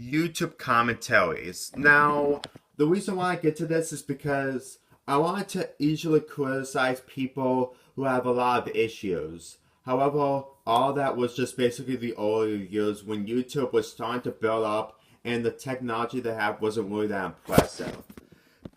YouTube commentaries. Now, the reason why I get to this is because I wanted to easily criticize people who have a lot of issues. However, all that was just basically the earlier years when YouTube was starting to build up and the technology they have wasn't really that impressive.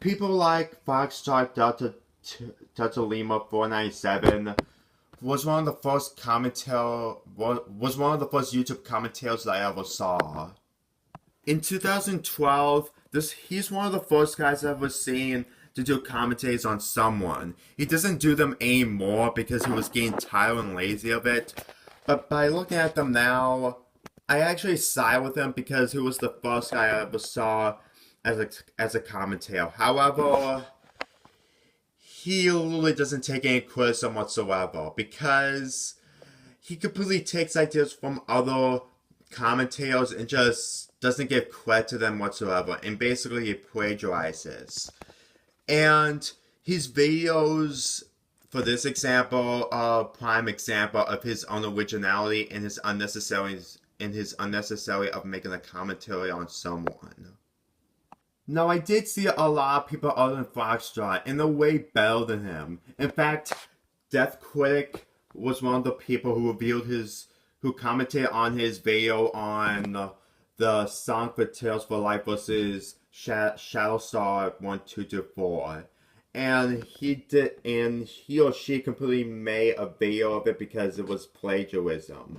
People like Foxstar Delta Lima 497 was one of the first was one of the first YouTube commentators that I ever saw. In 2012, he's one of the first guys I've ever seen to do commentaries on someone. He doesn't do them anymore because he was getting tired and lazy of it. But by looking at them now, I actually side with him because he was the first guy I ever saw as a commentator. However, he literally doesn't take any criticism whatsoever because he completely takes ideas from other commentators and just doesn't give credit to them whatsoever, and basically he plagiarizes. And his videos, for this example, are a prime example of his unoriginality and his unnecessary of making a commentary on someone. Now, I did see a lot of people other than Foxtrot, and they're way better than him. In fact, Death Critic was one of the people who commented on his video on the Song for Tales for Life versus Shadowstar 1224. And he or she completely made a video of it because it was plagiarism.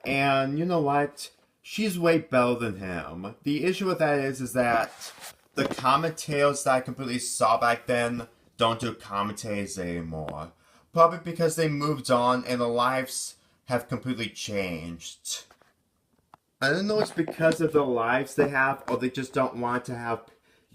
And you know what? She's way better than him. The issue with that is that the commentators that I completely saw back then don't do commentaries anymore. Probably because they moved on and their lives have completely changed. I don't know if it's because of the lives they have or they just don't want to have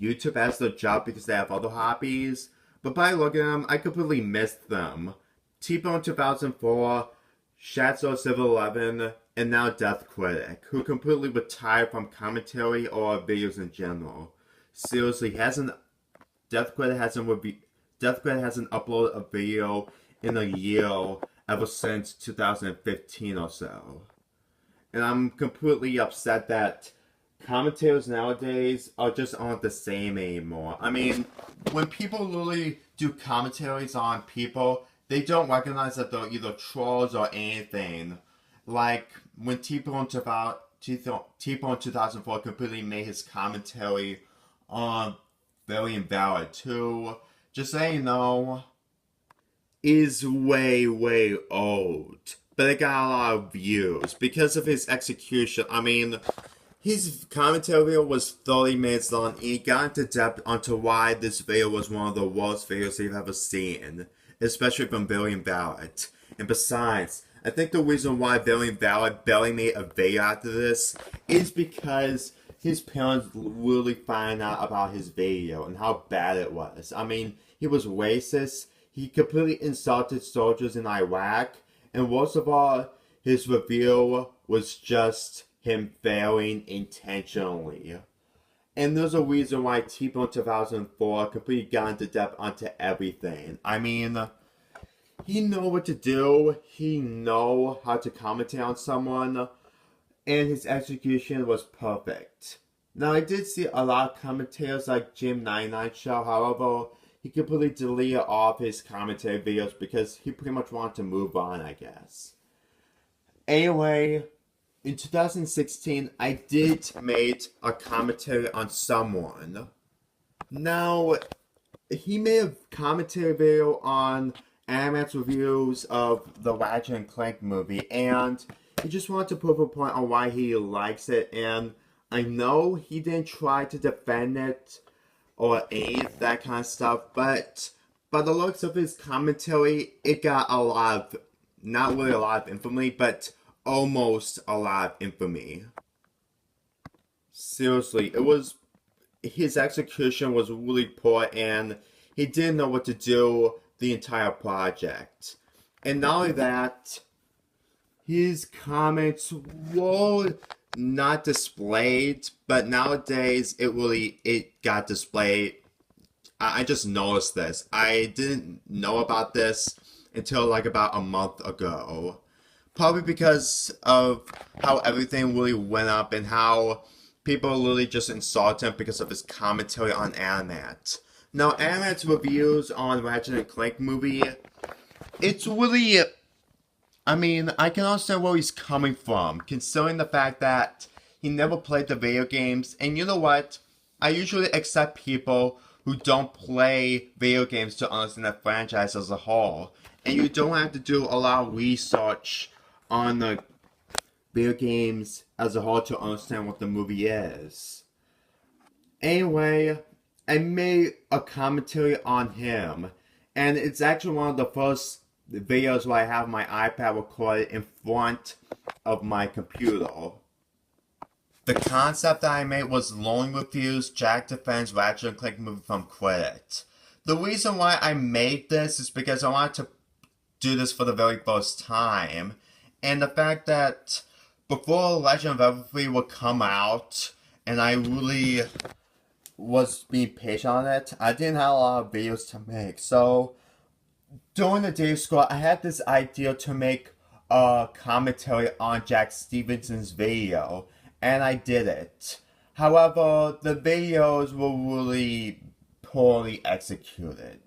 YouTube as their job because they have other hobbies. But by looking at them, I completely missed them. T-Bone 2004, Shadow Civil 11, and now Death Critic, who completely retired from commentary or videos in general. Seriously, Death Critic hasn't uploaded a video in a year ever since 2015 or so. And I'm completely upset that commentators nowadays just aren't the same anymore. I mean, when people literally do commentaries on people, they don't recognize that they're either trolls or anything. Like when T-Bone 2004 completely made his commentary on Very Invalid 2, just so you know, is way, way old. But it got a lot of views because of his execution. I mean, his commentary video was 30 minutes long and he got into depth onto why this video was one of the worst videos you've ever seen. Especially from Very Invalid. And besides, I think the reason why Very Invalid barely made a video after this is because his parents really found out about his video and how bad it was. I mean, he was racist, he completely insulted soldiers in Iraq, and worst of all, his review was just him failing intentionally. And there's a reason why T-Bone 2004 completely got into depth onto everything. I mean, he know what to do, he know how to commentate on someone, and his execution was perfect. Now, I did see a lot of commentators like Jim 99 Show, however, he completely deleted all of his commentary videos because he pretty much wanted to move on, I guess. Anyway, in 2016, I did make a commentary on someone. Now, he made a commentary video on Animat's reviews of the Ratchet and Clank movie, and he just wanted to prove a point on why he likes it, and I know he didn't try to defend it or aid that kind of stuff, but by the looks of his commentary, it got a lot of, not really a lot of infamy, but almost a lot of infamy. Seriously, his execution was really poor and he didn't know what to do the entire project. And not only that, his comments were not displayed, but nowadays it got displayed. I just noticed this. I didn't know about this until like about a month ago. Probably because of how everything really went up and how people literally just insult him because of his commentary on Animat. Now, Animat's reviews on Ratchet and Clank movie, it's really, I mean, I can understand where he's coming from, considering the fact that he never played the video games, and you know what? I usually accept people who don't play video games to understand the franchise as a whole, and you don't have to do a lot of research on the video games as a whole to understand what the movie is. Anyway, I made a commentary on him, and it's actually one of the first videos where I have my iPad recorded in front of my computer. The concept that I made was Long Reviews, Jack Defends Ratchet and Clank movie from credit. The reason why I made this is because I wanted to do this for the very first time, and the fact that before Legend of Everfree would come out, and I really was being patient on it, I didn't have a lot of videos to make. So during the day of school, I had this idea to make a commentary on Jack Stevenson's video, and I did it. However, the videos were really poorly executed.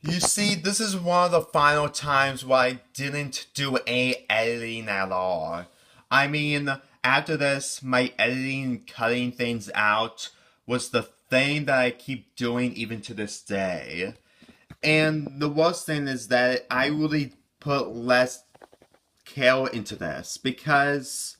You see, this is one of the final times where I didn't do any editing at all. I mean, after this, my editing, cutting things out was the thing that I keep doing even to this day. And the worst thing is that I really put less care into this because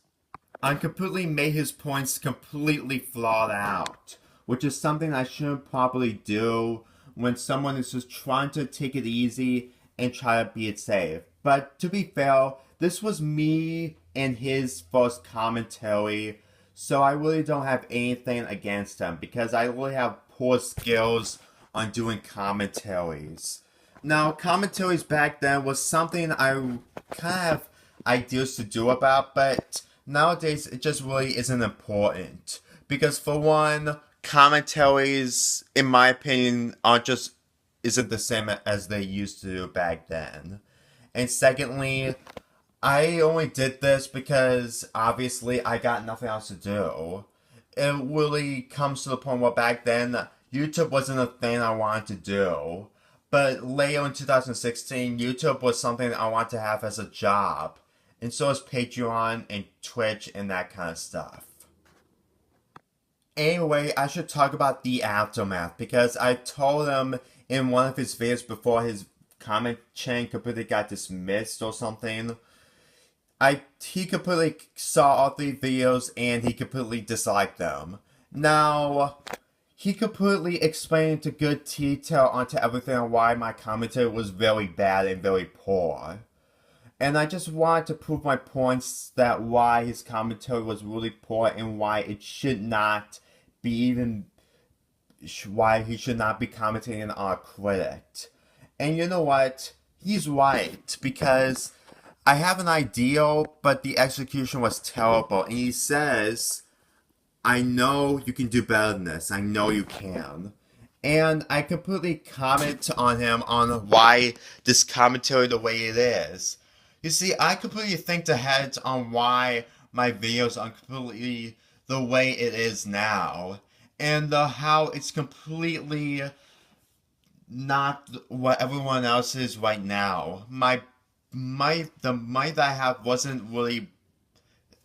I completely made his points completely flawed out, which is something I shouldn't probably do when someone is just trying to take it easy and try to be it safe. But to be fair, this was me and his first commentary, so I really don't have anything against him because I really have poor skills on doing commentaries. Now, commentaries back then was something I kind of have ideas to do about, but nowadays it just really isn't important. Because for one, commentaries, in my opinion, isn't the same as they used to do back then. And secondly, I only did this because obviously I got nothing else to do. It really comes to the point where back then YouTube wasn't a thing I wanted to do. But later in 2016, YouTube was something I wanted to have as a job. And so is Patreon and Twitch and that kind of stuff. Anyway, I should talk about the aftermath because I told him in one of his videos before his comment chain completely got dismissed or something. He completely saw all 3 videos and he completely disliked them. Now, he completely explained into good detail onto everything on why my commentary was very bad and very poor. And I just wanted to prove my points that why his commentary was really poor and why it should not be even, why he should not be commenting on a critic. And you know what? He's right, because I have an idea, but the execution was terrible. And he says, I know you can do better than this. I know you can. And I completely comment on him on why this commentary the way it is. You see, I completely think ahead on why my videos are completely the way it is now. And how it's completely not what everyone else is right now. The money that I have wasn't really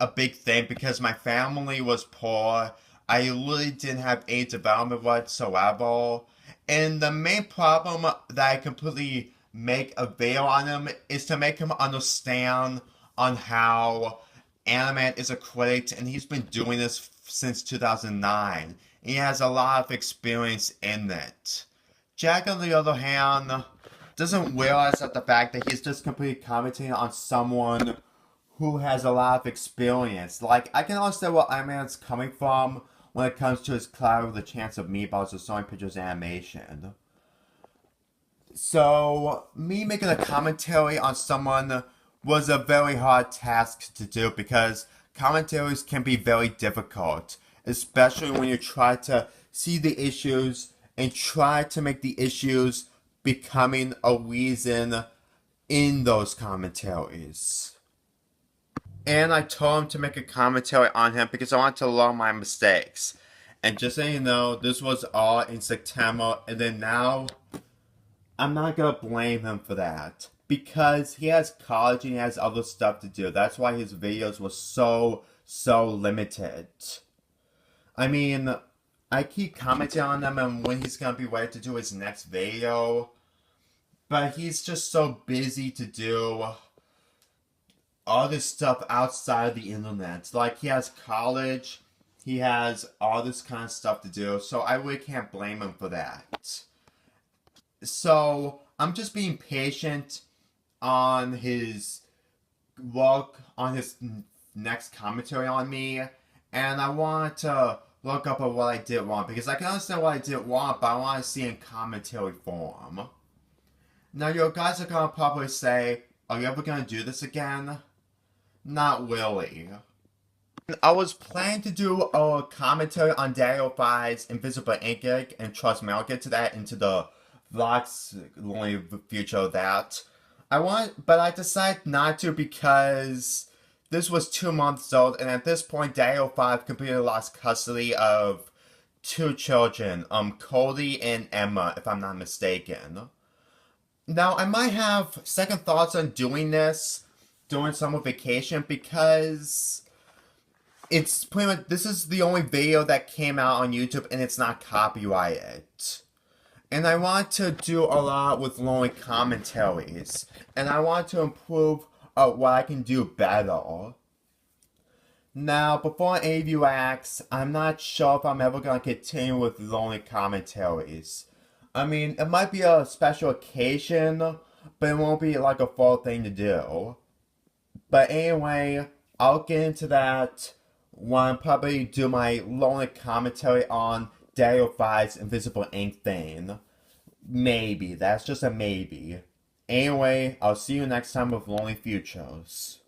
a big thing because my family was poor. I really didn't have any development whatsoever. And the main problem that I completely make a video on him is to make him understand on how Animat is a critic, and he's been doing this since 2009. He has a lot of experience in it. Jack, on the other hand, doesn't realize that the fact that he's just completely commenting on someone who has a lot of experience. Like, I can understand where Animat's coming from when it comes to his Cloud with a Chance of Meatballs or Sony Pictures Animation. So, me making a commentary on someone was a very hard task to do because commentaries can be very difficult, especially when you try to see the issues and try to make the issues becoming a reason in those commentaries. And I told him to make a commentary on him because I wanted to learn my mistakes. And just so you know, this was all in September, and then now I'm not gonna blame him for that. Because he has college and he has other stuff to do. That's why his videos were so limited. I mean, I keep commenting on them and when he's gonna be ready to do his next video. But he's just so busy to do all this stuff outside of the internet. Like, he has college, he has all this kind of stuff to do, so I really can't blame him for that. So, I'm just being patient on his work, on his next commentary on me, and I want to look up at what I did wrong, because I can understand what I did wrong, but I want to see it in commentary form. Now, you guys are going to probably say, are you ever going to do this again? Not really. I was planning to do a commentary on Daniel 5's Invisible Ink and trust me, I'll get to that into the vlogs, only future of that. But I decided not to because this was 2 months old, and at this point, Daniel 5 completely lost custody of 2 children, Cody and Emma, if I'm not mistaken. Now, I might have second thoughts on doing this during summer vacation because it's pretty much, this is the only video that came out on YouTube and it's not copyrighted. And I want to do a lot with lonely commentaries. And I want to improve what I can do better. Now, before any of you ask, I'm not sure if I'm ever going to continue with lonely commentaries. I mean, it might be a special occasion, but it won't be like a full thing to do. But anyway, I'll get into that when I probably do my lonely commentary on Daniel 5's Invisible Ink thing. Maybe, that's just a maybe. Anyway, I'll see you next time with Lonely Futures.